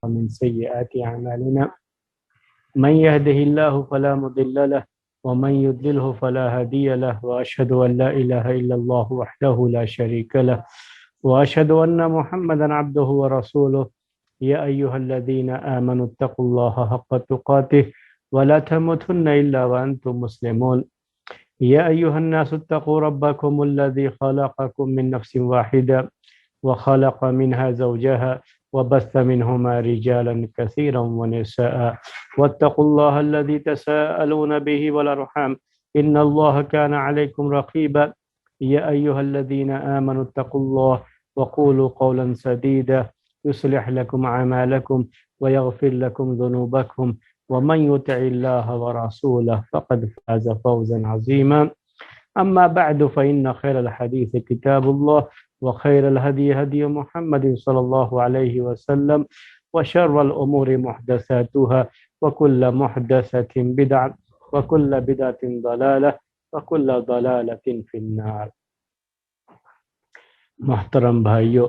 ومن سيئات أعمالنا من يهده الله فلا مضل له ومن يضلله فلا هادي له وأشهد أن لا إله إلا الله وحده لا شريك له وأشهد أن محمدا عبده ورسوله يا أيها الذين آمنوا اتقوا الله حق تقاته ولا تموتن إلا وأنتم مسلمون يا أيها الناس اتقوا ربكم الذي خلقكم من نفس واحدة وخلق منها زوجها وبث منهما رجالا كثيرا ونساء واتقوا الله الذي تساءلون به والأرحام إن الله كان عليكم رقيبا يا أيها الذين آمنوا اتقوا الله وقولوا قولا سديدا يصلح لكم أعمالكم ويغفر لكم ذنوبكم ومن يطع الله ورسوله فقد فاز فوزا عظيما أما بعد فإن خير الحديث كتاب الله وخير الهدي هدي محمد صلى الله عليه وسلم وشر الأمور محدثاتها وكل محدثة بدعة وكل بدعة ضلالة وكل ضلالة في النار. محترم بھائیو،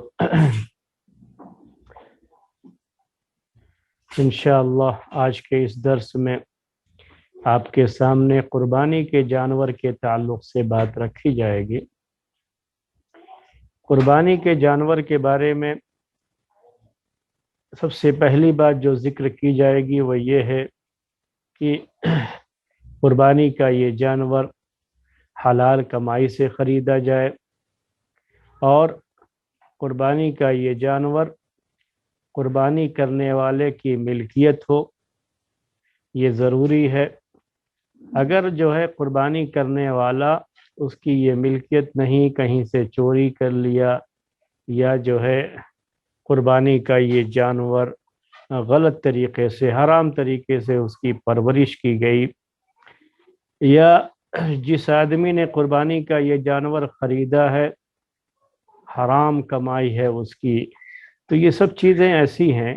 انشاءاللہ آج کے اس درس میں آپ کے سامنے قربانی کے جانور کے تعلق سے بات رکھی جائے گی۔ قربانی کے جانور کے بارے میں سب سے پہلی بات جو ذکر کی جائے گی وہ یہ ہے کہ قربانی کا یہ جانور حلال کمائی سے خریدا جائے اور قربانی کا یہ جانور قربانی کرنے والے کی ملکیت ہو، یہ ضروری ہے۔ اگر جو ہے قربانی کرنے والا اس کی یہ ملکیت نہیں، کہیں سے چوری کر لیا یا جو ہے قربانی کا یہ جانور غلط طریقے سے حرام طریقے سے اس کی پرورش کی گئی، یا جس آدمی نے قربانی کا یہ جانور خریدا ہے حرام کمائی ہے اس کی، تو یہ سب چیزیں ایسی ہیں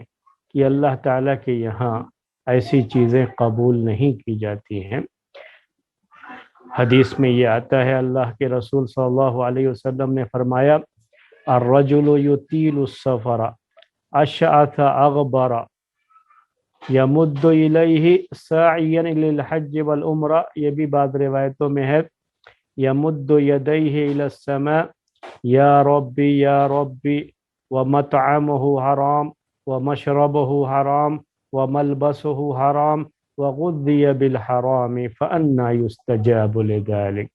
کہ اللہ تعالیٰ کے یہاں ایسی چیزیں قبول نہیں کی جاتی ہیں۔ حدیث میں یہ آتا ہے، اللہ کے رسول صلی اللہ علیہ وسلم نے فرمایا، الرجل یطیل السفر اشعث اغبر یمد الیہ ساعیا للحج والعمرہ، یہ بھی بعض روایتوں میں ہے، یمد یدیہ الی السماء یا ربی ومطعمہ حرام ومشربہ حرام وملبسہ حرام وغذی بالحرام فأنا یستجاب لذلک،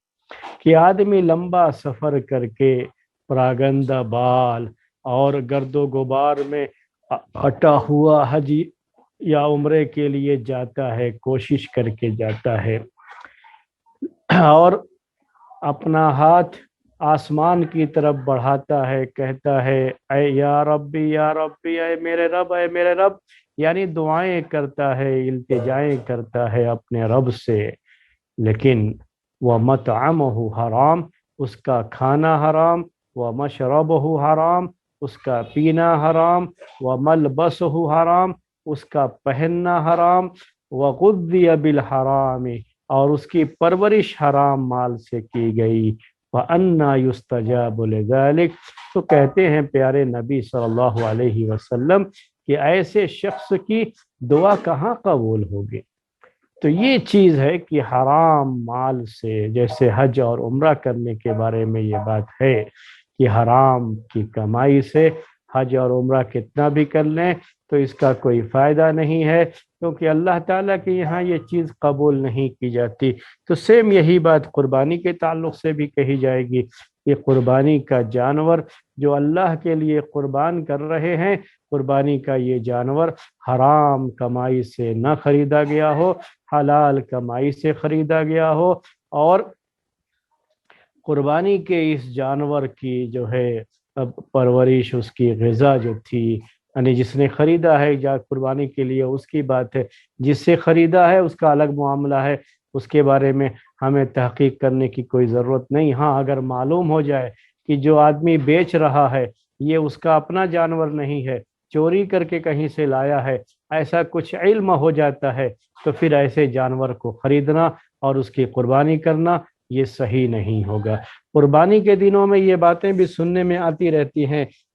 کہ آدمی لمبا سفر کر کے پراگندہ بال اور گرد و غبار میں اٹا ہوا حج یا عمرے کے لیے جاتا ہے، کوشش کر کے جاتا ہے اور اپنا ہاتھ آسمان کی طرف بڑھاتا ہے، کہتا ہے اے یا ربی یا ربی، اے میرے رب اے میرے رب، یعنی دعائیں کرتا ہے، التجائیں کرتا ہے اپنے رب سے، لیکن وَمَطْعَمُهُ حرام، اس کا کھانا حرام، وَمَشْرَبُهُ حرام، اس کا پینا حرام، وَمَلْبَسُهُ حرام، اس کا پہننا حرام، وَغُذِّيَ بِالْحَرَامِ، اور اس کی پرورش حرام مال سے کی گئی، وَأَنَّا يُسْتَجَابُ لِذَلِكَ، تو کہتے ہیں پیارے نبی صلی اللہ علیہ وسلم کہ ایسے شخص کی دعا کہاں قبول ہوگی۔ تو یہ چیز ہے کہ حرام مال سے، جیسے حج اور عمرہ کرنے کے بارے میں یہ بات ہے کہ حرام کی کمائی سے حج اور عمرہ کتنا بھی کر لیں تو اس کا کوئی فائدہ نہیں ہے، کیونکہ اللہ تعالیٰ کے یہاں یہ چیز قبول نہیں کی جاتی۔ تو سیم یہی بات قربانی کے تعلق سے بھی کہی جائے گی کہ قربانی کا جانور جو اللہ کے لیے قربان کر رہے ہیں، قربانی کا یہ جانور حرام کمائی سے نہ خریدا گیا ہو، حلال کمائی سے خریدا گیا ہو، اور قربانی کے اس جانور کی جو ہے پرورش، اس کی غذا جو تھی، یعنی جس نے خریدا ہے یا قربانی کے لیے اس کی بات ہے، جس سے خریدا ہے اس کا الگ معاملہ ہے، اس کے بارے میں ہمیں تحقیق کرنے کی کوئی ضرورت نہیں۔ ہاں اگر معلوم ہو جائے کہ جو آدمی بیچ رہا ہے یہ اس کا اپنا جانور نہیں ہے، چوری کر کے کہیں سے لایا ہے، ایسا کچھ علم ہو جاتا ہے، تو پھر ایسے جانور کو خریدنا اور اس کی قربانی کرنا یہ صحیح نہیں ہوگا۔ قربانی کے دنوں میں یہ باتیں بھی سننے میں آتی رہتی ہیں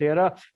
13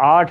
8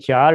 4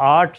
8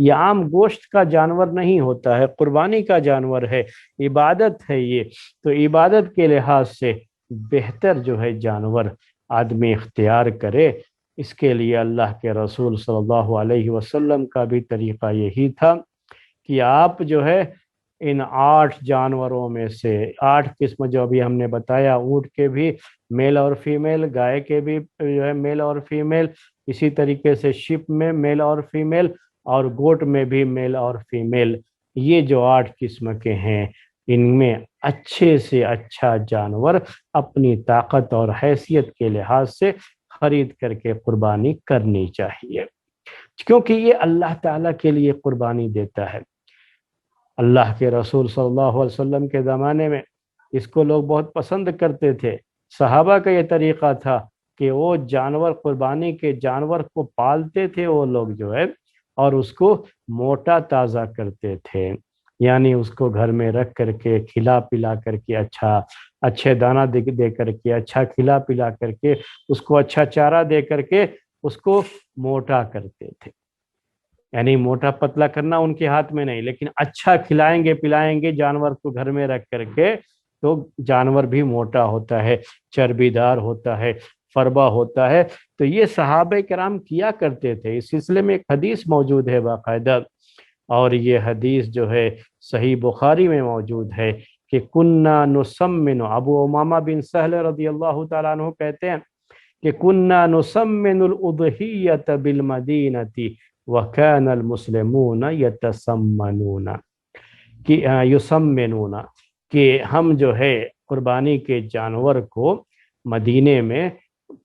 یہ عام گوشت کا جانور نہیں ہوتا ہے، قربانی کا جانور ہے، عبادت ہے یہ، تو عبادت کے لحاظ سے بہتر جو ہے جانور آدمی اختیار کرے۔ اس کے لیے اللہ کے رسول صلی اللہ علیہ وسلم کا بھی طریقہ یہی تھا کہ آپ جو ہے ان 8 جانوروں میں سے 8 قسم جو ابھی ہم نے بتایا، اونٹ کے بھی میل اور فیمیل، گائے کے بھی جو ہے میل اور فیمیل، اسی طریقے سے شپ میں میل اور فیمیل، اور گوٹ میں بھی میل اور فیمیل، یہ جو 8 قسم کے ہیں ان میں اچھے سے اچھا جانور اپنی طاقت اور حیثیت کے لحاظ سے خرید کر کے قربانی کرنی چاہیے، کیونکہ یہ اللہ تعالیٰ کے لیے قربانی دیتا ہے۔ اللہ کے رسول صلی اللہ علیہ وسلم کے زمانے میں اس کو لوگ بہت پسند کرتے تھے۔ صحابہ کا یہ طریقہ تھا کہ وہ جانور، قربانی کے جانور کو پالتے تھے وہ لوگ جو ہے، اور اس کو موٹا تازہ کرتے تھے، یعنی اس کو گھر میں رکھ کر کے کھلا پلا کر کے اچھے دانہ دے کر کے، اچھا کھلا پلا کر کے، اس کو اچھا چارہ دے کر کے اس کو موٹا کرتے تھے۔ یعنی موٹا پتلا کرنا ان کے ہاتھ میں نہیں، لیکن اچھا کھلائیں گے پلائیں گے جانور کو گھر میں رکھ کر کے تو جانور بھی موٹا ہوتا ہے، چربی دار ہوتا ہے، فربا ہوتا ہے۔ تو یہ صحابہ کرام کیا کرتے تھے۔ اس سلسلے میں ایک حدیث موجود ہے باقاعدہ، اور یہ حدیث جو ہے صحیح بخاری میں موجود ہے کہ کننا نسمن، ابو امامہ بن سہل رضی اللہ تعالیٰ عنہ کہتے ہیں کہ کننا نسمن الاضحیۃ بالمدینۃ وَكَانَ الْمُسْلِمُونَ يَتَسَمَّنُونَ کہ یسمنون، کہ ہم جو ہے قربانی کے جانور کو مدینے میں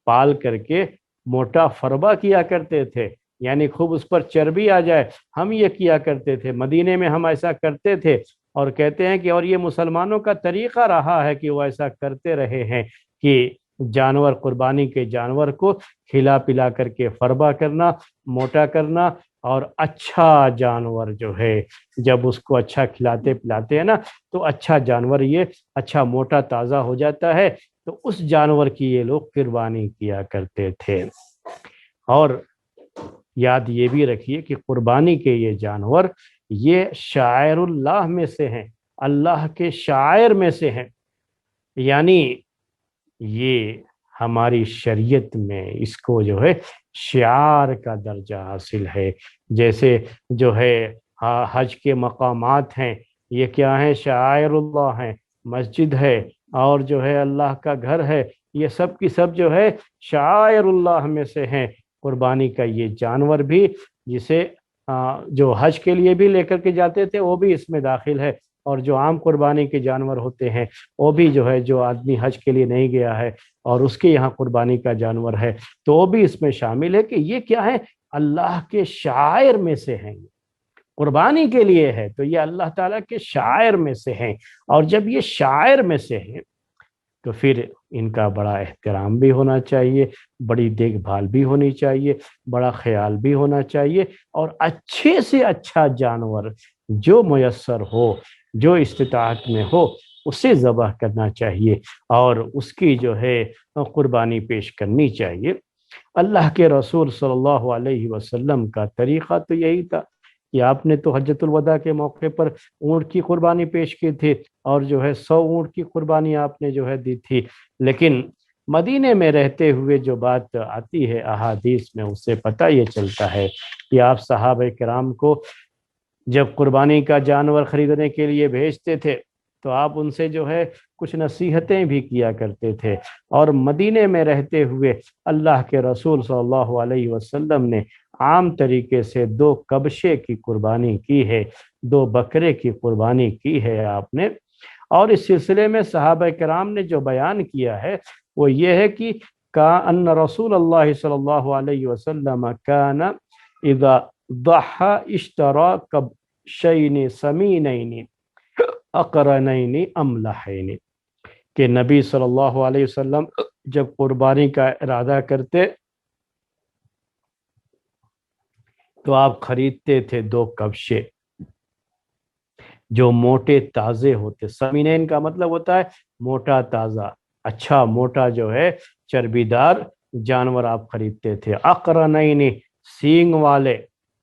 پال کر کے موٹا فربا کیا کرتے تھے، یعنی خوب اس پر چربی آ جائے، ہم یہ کیا کرتے تھے مدینے میں، ہم ایسا کرتے تھے، اور کہتے ہیں کہ اور یہ مسلمانوں کا طریقہ رہا ہے کہ وہ ایسا کرتے رہے ہیں کہ جانور، قربانی کے جانور کو کھلا پلا کر کے فربا کرنا، موٹا کرنا، اور اچھا جانور جو ہے جب اس کو اچھا کھلاتے پلاتے ہیں نا تو اچھا جانور یہ اچھا موٹا تازہ ہو جاتا ہے، تو اس جانور کی یہ لوگ قربانی کیا کرتے تھے۔ اور یاد یہ بھی رکھیے کہ قربانی کے یہ جانور یہ شاعر اللہ میں سے ہیں، اللہ کے شاعر میں سے ہیں، یعنی یہ ہماری شریعت میں اس کو جو ہے شعار کا درجہ حاصل ہے۔ جیسے جو ہے حج کے مقامات ہیں، یہ کیا ہیں؟ شعائر اللہ ہیں، مسجد ہے اور جو ہے اللہ کا گھر ہے، یہ سب کی سب جو ہے شعائر اللہ میں سے ہیں۔ قربانی کا یہ جانور بھی، جسے جو حج کے لیے بھی لے کر کے جاتے تھے وہ بھی اس میں داخل ہے، اور جو عام قربانی کے جانور ہوتے ہیں وہ بھی جو ہے، جو آدمی حج کے لیے نہیں گیا ہے اور اس کے یہاں قربانی کا جانور ہے تو وہ بھی اس میں شامل ہے، کہ یہ کیا ہے؟ اللہ کے شاعر میں سے ہیں۔ قربانی کے لیے ہے تو یہ اللہ تعالیٰ کے شاعر میں سے ہیں، اور جب یہ شاعر میں سے ہیں تو پھر ان کا بڑا احترام بھی ہونا چاہیے، بڑی دیکھ بھال بھی ہونی چاہیے، بڑا خیال بھی ہونا چاہیے، اور اچھے سے اچھا جانور جو میسر ہو، جو استطاعت میں ہو، اسے ذبح کرنا چاہیے اور اس کی جو ہے قربانی پیش کرنی چاہیے۔ اللہ کے رسول صلی اللہ علیہ وسلم کا طریقہ تو یہی تھا کہ آپ نے تو حجۃ الوداع کے موقع پر اونٹ کی قربانی پیش کی تھی، اور جو ہے 100 اونٹ کی قربانی آپ نے جو ہے دی تھی، لیکن مدینے میں رہتے ہوئے جو بات آتی ہے احادیث میں، اس سے پتہ یہ چلتا ہے کہ آپ صحابہ کرام کو جب قربانی کا جانور خریدنے کے لیے بھیجتے تھے تو آپ ان سے جو ہے کچھ نصیحتیں بھی کیا کرتے تھے، اور مدینے میں رہتے ہوئے اللہ کے رسول صلی اللہ علیہ وسلم نے عام طریقے سے 2 کبشے کی قربانی کی ہے، 2 بکرے کی قربانی کی ہے آپ نے۔ اور اس سلسلے میں صحابہ کرام نے جو بیان کیا ہے وہ یہ ہے کہ ان رسول اللہ صلی اللہ علیہ وسلم کان اذا ضحى اشترى کبشین سمینین اقرنین املحین، کہ نبی صلی اللہ علیہ وسلم جب قربانی کا ارادہ کرتے تو آپ خریدتے تھے 2 کبشے جو موٹے تازے ہوتے۔ سمینین کا مطلب ہوتا ہے موٹا تازہ، اچھا موٹا جو ہے چربی دار جانور آپ خریدتے تھے۔ اقرنین، سینگ والے،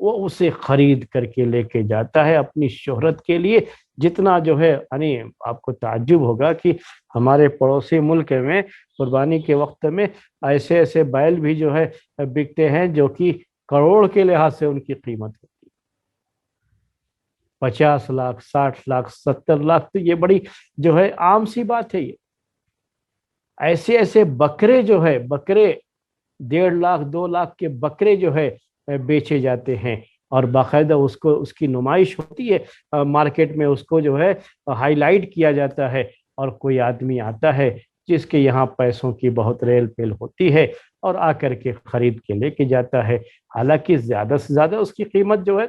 وہ اسے خرید کر کے لے کے جاتا ہے اپنی شہرت کے لیے. جتنا جو ہے یعنی آپ کو تعجب ہوگا کہ ہمارے پڑوسی ملک میں قربانی کے وقت میں ایسے ایسے بیل بھی جو ہے بکتے ہیں جو کہ کروڑ کے لحاظ سے ان کی قیمت ہوتی ہے. 50 لاکھ 60 لاکھ 70 لاکھ تو یہ بڑی جو ہے عام سی بات ہے. یہ ایسے ایسے بکرے جو ہے بکرے 1.5 لاکھ 2 لاکھ کے بکرے جو ہے بیچے جاتے ہیں اور باقاعدہ اس کی نمائش ہوتی ہے مارکیٹ میں. اس کو جو ہے ہائی لائٹ کیا جاتا ہے اور کوئی آدمی آتا ہے جس کے یہاں پیسوں کی بہت ریل پیل ہوتی ہے اور آ کر کے خرید کے لے کے جاتا ہے. حالانکہ زیادہ سے زیادہ اس کی قیمت جو ہے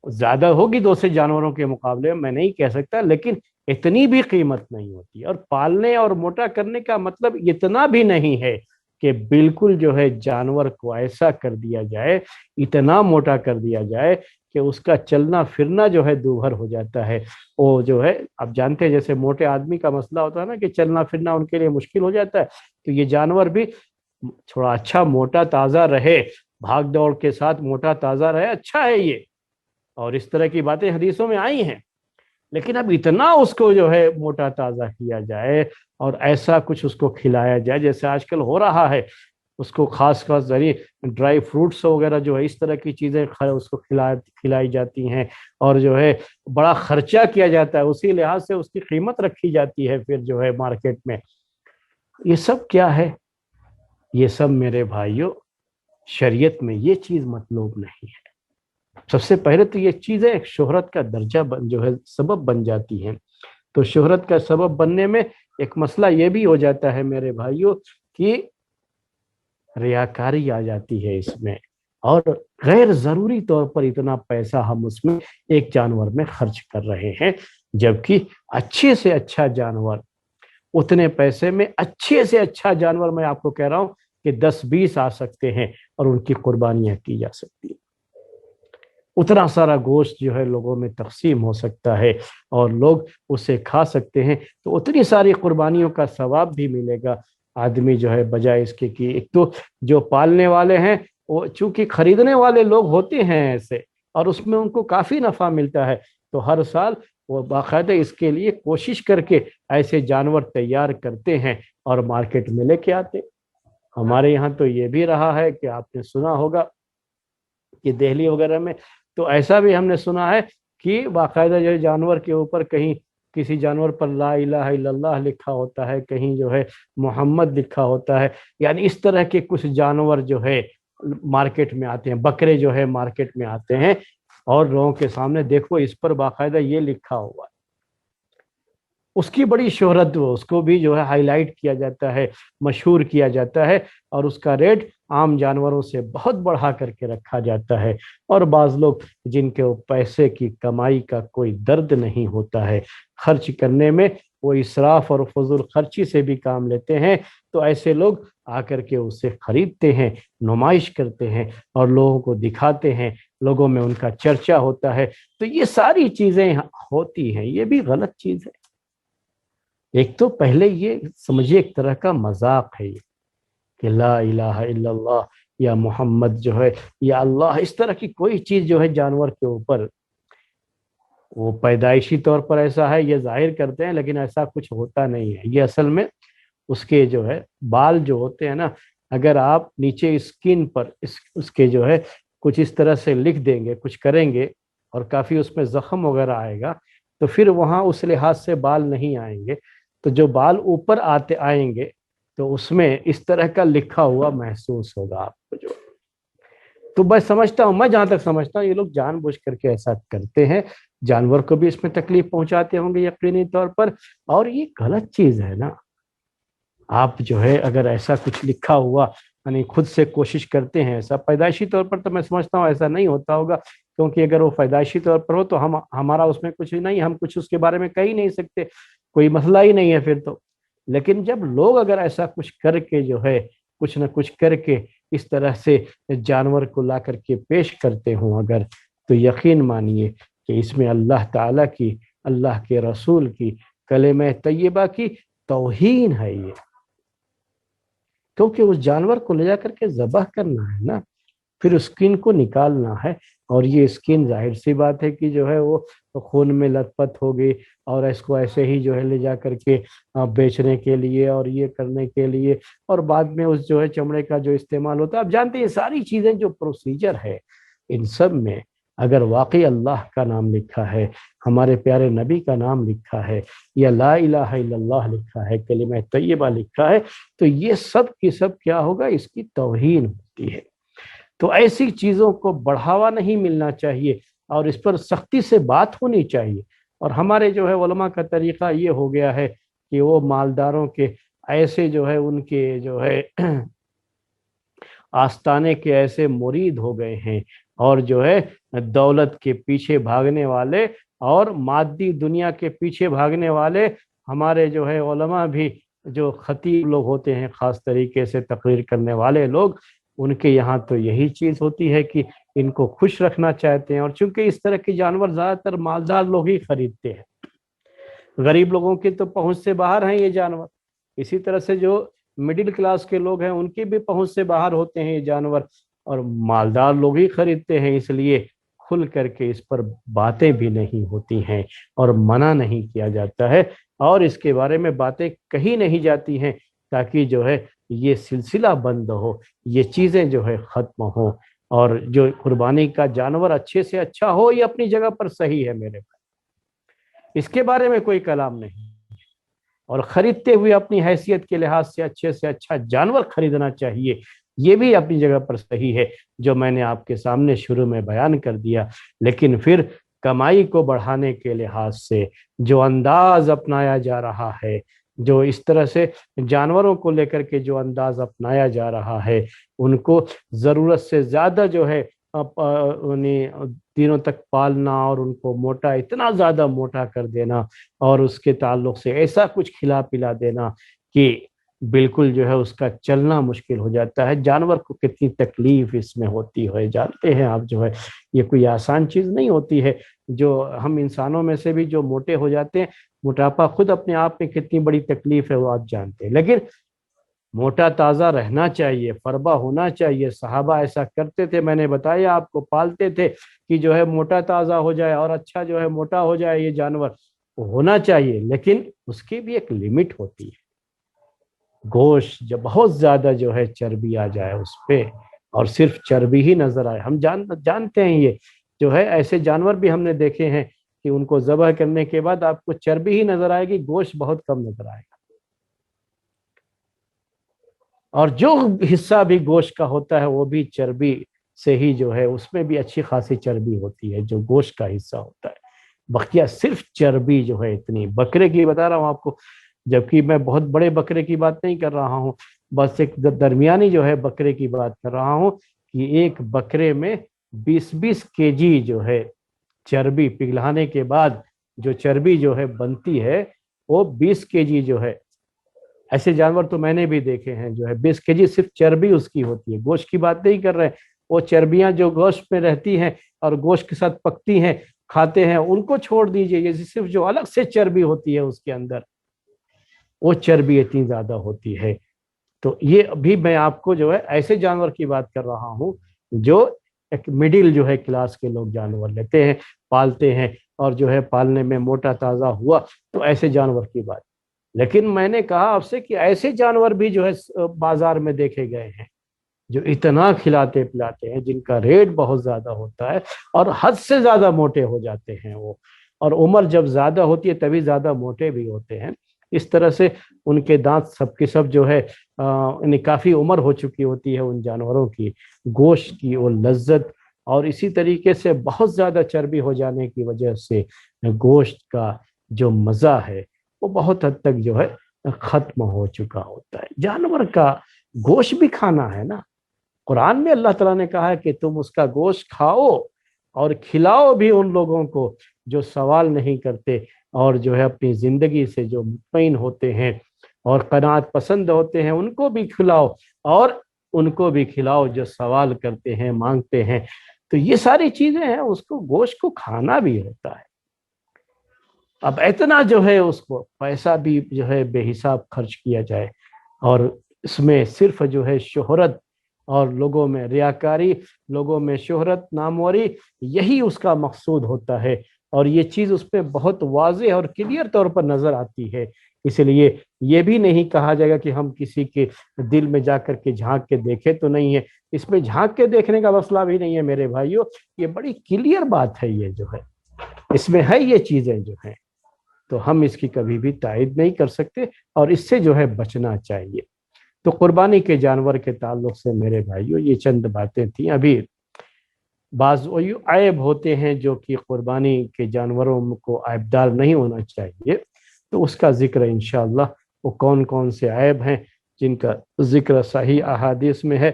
زیادہ ہوگی دوسرے جانوروں کے مقابلے میں نہیں کہہ سکتا, لیکن اتنی بھی قیمت نہیں ہوتی. اور پالنے اور موٹا کرنے کا مطلب اتنا بھی نہیں ہے کہ بالکل جو ہے جانور کو ایسا کر دیا جائے, اتنا موٹا کر دیا جائے کہ اس کا چلنا پھرنا جو ہے دوبھر ہو جاتا ہے. وہ جو ہے آپ جانتے ہیں جیسے موٹے آدمی کا مسئلہ ہوتا ہے نا کہ چلنا پھرنا ان کے لیے مشکل ہو جاتا ہے, تو یہ جانور بھی تھوڑا اچھا موٹا تازہ رہے, بھاگ دوڑ کے ساتھ موٹا تازہ رہے, اچھا ہے یہ. اور اس طرح کی باتیں حدیثوں میں آئی ہیں. لیکن اب اتنا اس کو جو ہے موٹا تازہ کیا جائے اور ایسا کچھ اس کو کھلایا جائے جیسے آج کل ہو رہا ہے, اس کو خاص ذریعے ڈرائی فروٹس وغیرہ جو ہے اس طرح کی چیزیں اس کو کھلائی جاتی ہیں اور جو ہے بڑا خرچہ کیا جاتا ہے, اسی لحاظ سے اس کی قیمت رکھی جاتی ہے پھر جو ہے مارکیٹ میں. یہ سب کیا ہے؟ یہ سب میرے بھائیوں شریعت میں یہ چیز مطلوب نہیں ہے. سب سے پہلے تو یہ چیزیں ایک شہرت کا درجہ جو ہے سبب بن جاتی ہیں. تو شہرت کا سبب بننے میں ایک مسئلہ یہ بھی ہو جاتا ہے میرے بھائیوں کہ ریاکاری آ جاتی ہے اس میں, اور غیر ضروری طور پر اتنا پیسہ ہم اس میں ایک جانور میں خرچ کر رہے ہیں, جبکہ اچھے سے اچھا جانور اتنے پیسے میں اچھے سے اچھا جانور میں آپ کو کہہ رہا ہوں کہ 10-20 آ سکتے ہیں اور ان کی قربانیاں کی جا سکتی ہیں. اتنا سارا گوشت جو ہے لوگوں میں تقسیم ہو سکتا ہے اور لوگ اسے کھا سکتے ہیں, تو اتنی ساری قربانیوں کا ثواب بھی ملے گا. آدمی جو ہے بجائے اس کے کہ ایک تو جو پالنے والے ہیں وہ چونکہ خریدنے والے لوگ ہوتے ہیں ایسے اور اس میں ان کو کافی نفع ملتا ہے, تو ہر سال وہ باقاعدہ اس کے لیے کوشش کر کے ایسے جانور تیار کرتے ہیں اور مارکیٹ میں لے کے آتے. ہمارے یہاں تو یہ بھی رہا ہے کہ آپ نے سنا ہوگا کہ دہلی وغیرہ میں تو ایسا بھی ہم نے سنا ہے کہ باقاعدہ جو جانور کے اوپر کہیں کسی جانور پر لا الہ الا اللہ لکھا ہوتا ہے, کہیں جو ہے محمد لکھا ہوتا ہے. یعنی اس طرح کے کچھ جانور جو ہے مارکیٹ میں آتے ہیں, بکرے جو ہے مارکیٹ میں آتے ہیں اور لوگوں کے سامنے دیکھو اس پر باقاعدہ یہ لکھا ہوا ہے. اس کی بڑی شہرت ہو, اس کو بھی جو ہے ہائی لائٹ کیا جاتا ہے, مشہور کیا جاتا ہے اور اس کا ریٹ عام جانوروں سے بہت بڑھا کر کے رکھا جاتا ہے. اور بعض لوگ جن کے پیسے کی کمائی کا کوئی درد نہیں ہوتا ہے, خرچ کرنے میں وہ اسراف اور فضول خرچی سے بھی کام لیتے ہیں, تو ایسے لوگ آ کر کے اسے خریدتے ہیں, نمائش کرتے ہیں اور لوگوں کو دکھاتے ہیں, لوگوں میں ان کا چرچا ہوتا ہے. تو یہ ساری چیزیں ہوتی ہیں, یہ بھی غلط چیز ہے. ایک تو پہلے یہ سمجھے ایک طرح کا مذاق ہے یہ کہ لا الہ الا اللہ یا محمد جو ہے یا اللہ, اس طرح کی کوئی چیز جو ہے جانور کے اوپر وہ پیدائشی طور پر ایسا ہے یہ ظاہر کرتے ہیں, لیکن ایسا کچھ ہوتا نہیں ہے. یہ اصل میں اس کے جو ہے بال جو ہوتے ہیں نا, اگر آپ نیچے اسکن پر اس کے جو ہے کچھ اس طرح سے لکھ دیں گے, کچھ کریں گے اور کافی اس میں زخم وغیرہ آئے گا, تو پھر وہاں اس لحاظ سے بال نہیں آئیں گے. تو جو بال اوپر آئیں گے تو اس میں اس طرح کا لکھا ہوا محسوس ہوگا آپ کو. جو تو میں سمجھتا ہوں, میں جہاں تک سمجھتا ہوں یہ لوگ جان بوجھ کر کے ایسا کرتے ہیں, جانور کو بھی اس میں تکلیف پہنچاتے ہوں گے یقینی طور پر, اور یہ غلط چیز ہے نا. آپ جو ہے اگر ایسا کچھ لکھا ہوا یعنی خود سے کوشش کرتے ہیں, ایسا پیدائشی طور پر تو میں سمجھتا ہوں ایسا نہیں ہوتا ہوگا, کیونکہ اگر وہ پیدائشی طور پر ہو تو ہمارا اس میں کچھ نہیں, ہم کچھ اس کے بارے میں کہہ ہی نہیں سکتے, کوئی مسئلہ ہی نہیں ہے پھر تو. لیکن جب لوگ اگر ایسا کچھ کر کے جو ہے کچھ نہ کچھ کر کے اس طرح سے جانور کو لا کر کے پیش کرتے ہوں اگر, تو یقین مانیے کہ اس میں اللہ تعالیٰ کی, اللہ کے رسول کی, کلمہ طیبہ کی توہین ہے یہ. کیونکہ اس جانور کو لے جا کر کے ذبح کرنا ہے نا, پھر اسکن کو نکالنا ہے, اور یہ اسکن ظاہر سی بات ہے کہ جو ہے وہ خون میں لت پت ہو گئی، اور اس کو ایسے ہی جو ہے لے جا کر کے بیچنے کے لیے اور یہ کرنے کے لیے، اور بعد میں اس جو ہے چمڑے کا جو استعمال ہوتا ہے، آپ جانتے ہیں ساری چیزیں جو پروسیجر ہے ان سب میں اگر واقعی اللہ کا نام لکھا ہے، ہمارے پیارے نبی کا نام لکھا ہے، یا لا الہ الا اللہ لکھا ہے، کلمہ طیبہ لکھا ہے، تو یہ سب کی سب کیا ہوگا، اس کی توہین ہوتی ہے۔ تو ایسی چیزوں کو بڑھاوا نہیں ملنا چاہیے اور اس پر سختی سے بات ہونی چاہیے۔ اور ہمارے جو ہے علماء کا طریقہ یہ ہو گیا ہے کہ وہ مالداروں کے ایسے جو ہے ان کے جو ہے آستانے کے ایسے مرید ہو گئے ہیں، اور جو ہے دولت کے پیچھے بھاگنے والے اور مادی دنیا کے پیچھے بھاگنے والے ہمارے جو ہے علماء بھی، جو خطیب لوگ ہوتے ہیں خاص طریقے سے تقریر کرنے والے لوگ، ان کے یہاں تو یہی چیز ہوتی ہے کہ ان کو خوش رکھنا چاہتے ہیں، اور چونکہ اس طرح کے جانور زیادہ تر مالدار لوگ ہی خریدتے ہیں، غریب لوگوں کی تو پہنچ سے باہر ہیں یہ جانور۔ اسی طرح سے جو مڈل کلاس کے لوگ ہیں ان کی بھی پہنچ سے باہر ہوتے ہیں یہ جانور، اور مالدار لوگ ہی خریدتے ہیں، اس لیے کھل کر کے اس پر باتیں بھی نہیں ہوتی ہیں اور منع نہیں کیا جاتا ہے، اور اس کے بارے میں باتیں کہی نہیں جاتی ہیں تاکہ جو ہے یہ سلسلہ بند ہو، یہ چیزیں جو ہے ختم ہو، اور جو قربانی کا جانور اچھے سے اچھا ہو یہ اپنی جگہ پر صحیح ہے میرے بھائی، اس کے بارے میں کوئی کلام نہیں، اور خریدتے ہوئے اپنی حیثیت کے لحاظ سے اچھا جانور خریدنا چاہیے، یہ بھی اپنی جگہ پر صحیح ہے جو میں نے آپ کے سامنے شروع میں بیان کر دیا۔ لیکن پھر کمائی کو بڑھانے کے لحاظ سے جو انداز اپنایا جا رہا ہے، جو اس طرح سے جانوروں کو لے کر کے جو انداز اپنایا جا رہا ہے، ان کو ضرورت سے زیادہ جو ہے دنوں تک پالنا اور ان کو موٹا، اتنا زیادہ موٹا کر دینا، اور اس کے تعلق سے ایسا کچھ کھلا پلا دینا کہ بالکل جو ہے اس کا چلنا مشکل ہو جاتا ہے۔ جانور کو کتنی تکلیف اس میں ہوتی ہے جانتے ہیں آپ، جو ہے یہ کوئی آسان چیز نہیں ہوتی ہے۔ جو ہم انسانوں میں سے بھی جو موٹے ہو جاتے ہیں، موٹاپا خود اپنے آپ میں کتنی بڑی تکلیف ہے وہ آپ جانتے ہیں، لیکن موٹا تازہ رہنا چاہیے، فربا ہونا چاہیے۔ صحابہ ایسا کرتے تھے، میں نے بتایا آپ کو، پالتے تھے کہ جو ہے موٹا تازہ ہو جائے اور اچھا جو ہے موٹا ہو جائے یہ جانور، ہونا چاہیے، لیکن اس کی بھی ایک لمٹ ہوتی ہے۔ گوشت جب بہت زیادہ جو ہے چربی آ جائے اس پہ، اور صرف چربی ہی نظر آئے، ہم جانتے ہیں یہ جو ہے ایسے جانور بھی ہم نے دیکھے ہیں کہ ان کو ذبح کرنے کے بعد آپ کو چربی ہی نظر آئے گی، گوشت بہت کم نظر آئے گا، اور جو حصہ بھی گوشت کا ہوتا ہے وہ بھی چربی سے ہی جو ہے، اس میں بھی اچھی خاصی چربی ہوتی ہے جو گوشت کا حصہ ہوتا ہے، بقیہ صرف چربی جو ہے اتنی۔ بکرے کی بتا رہا ہوں آپ کو، جبکہ میں بہت بڑے بکرے کی بات نہیں کر رہا ہوں، بس ایک درمیانی جو ہے بکرے کی بات کر رہا ہوں، کہ ایک بکرے میں 20 کے جی جو ہے چربی پگھلانے کے بعد جو چربی جو ہے بنتی ہے، وہ 20 کے جی جو ہے، ایسے جانور تو میں نے بھی دیکھے ہیں جو ہے 20 کے جی صرف چربی اس کی ہوتی ہے، گوشت کی بات نہیں کر رہے، وہ چربیاں جو گوشت میں رہتی ہیں اور گوشت کے ساتھ پکتی ہیں، کھاتے ہیں، ان کو چھوڑ دیجئے، یہ صرف جو الگ سے چربی ہوتی ہے اس کے اندر، وہ چربی اتنی زیادہ ہوتی ہے۔ تو یہ بھی میں آپ کو جو ہے ایسے جانور کی بات کر رہا ہوں جو ایک مڈل جو ہے کلاس کے لوگ جانور لیتے ہیں، پالتے ہیں، اور جو ہے پالنے میں موٹا تازہ ہوا، تو ایسے جانور کی بات۔ لیکن میں نے کہا آپ سے کہ ایسے جانور بھی جو ہے بازار میں دیکھے گئے ہیں جو اتنا کھلاتے پلاتے ہیں، جن کا ریٹ بہت زیادہ ہوتا ہے، اور حد سے زیادہ موٹے ہو جاتے ہیں وہ، اور عمر جب زیادہ ہوتی ہے تبھی زیادہ موٹے بھی ہوتے ہیں۔ اس طرح سے ان کے دانت سب کے سب جو ہے کافی عمر ہو چکی ہوتی ہے ان جانوروں کی، گوشت کی وہ لذت، اور اسی طریقے سے بہت زیادہ چربی ہو جانے کی وجہ سے گوشت کا جو مزہ ہے وہ بہت حد تک جو ہے ختم ہو چکا ہوتا ہے۔ جانور کا گوشت بھی کھانا ہے نا، قرآن میں اللہ تعالیٰ نے کہا ہے کہ تم اس کا گوشت کھاؤ اور کھلاؤ بھی ان لوگوں کو جو سوال نہیں کرتے، اور جو ہے اپنی زندگی سے جو مطمئن ہوتے ہیں اور قناعت پسند ہوتے ہیں، ان کو بھی کھلاؤ، اور ان کو بھی کھلاؤ جو سوال کرتے ہیں، مانگتے ہیں۔ تو یہ ساری چیزیں ہیں، اس کو گوشت کو کھانا بھی ہوتا ہے۔ اب اتنا جو ہے اس کو پیسہ بھی جو ہے بے حساب خرچ کیا جائے، اور اس میں صرف جو ہے شہرت اور لوگوں میں ریاکاری، لوگوں میں شہرت، ناموری، یہی اس کا مقصود ہوتا ہے، اور یہ چیز اس پہ بہت واضح اور کلیئر طور پر نظر آتی ہے۔ اس لیے یہ بھی نہیں کہا جائے گا کہ ہم کسی کے دل میں جا کر کے جھانک کے دیکھے تو نہیں ہے، اس میں جھانک کے دیکھنے کا مسئلہ بھی نہیں ہے میرے بھائیوں، یہ بڑی کلیئر بات ہے، یہ جو ہے اس میں ہے یہ چیزیں جو ہیں، تو ہم اس کی کبھی بھی تائید نہیں کر سکتے، اور اس سے جو ہے بچنا چاہیے۔ تو قربانی کے جانور کے تعلق سے میرے بھائیوں یہ چند باتیں تھیں۔ ابھی بعض عیب ہوتے ہیں جو کہ قربانی کے جانوروں کو عیبدار نہیں ہونا چاہیے، تو اس کا ذکر انشاءاللہ وہ کون کون سے عیب ہیں جن کا ذکر صحیح احادیث میں ہے،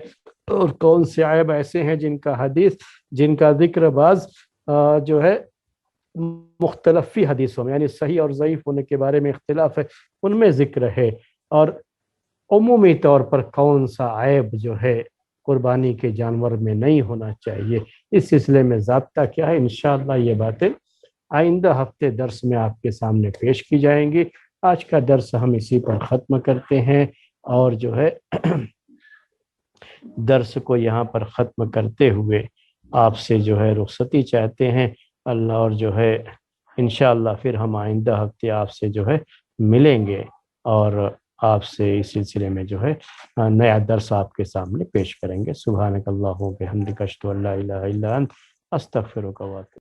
اور کون سے عیب ایسے ہیں جن کا ذکر بعض جو ہے مختلفی حدیثوں میں، یعنی صحیح اور ضعیف ہونے کے بارے میں اختلاف ہے، ان میں ذکر ہے، اور عمومی طور پر کون سا عیب جو ہے قربانی کے جانور میں نہیں ہونا چاہیے، اس سلسلے میں ضابطہ کیا ہے، انشاءاللہ یہ باتیں آئندہ ہفتے درس میں آپ کے سامنے پیش کی جائیں گی۔ آج کا درس ہم اسی پر ختم کرتے ہیں، اور جو ہے درس کو یہاں پر ختم کرتے ہوئے آپ سے جو ہے رخصتی چاہتے ہیں اللہ، اور جو ہے انشاءاللہ پھر ہم آئندہ ہفتے آپ سے جو ہے ملیں گے، اور آپ سے اس سلسلے میں جو ہے نیا درس آپ کے سامنے پیش کریں گے۔ سبحانک اللہم و بحمدک اشہد ان لا الہ الا انت استغفرک و اتوب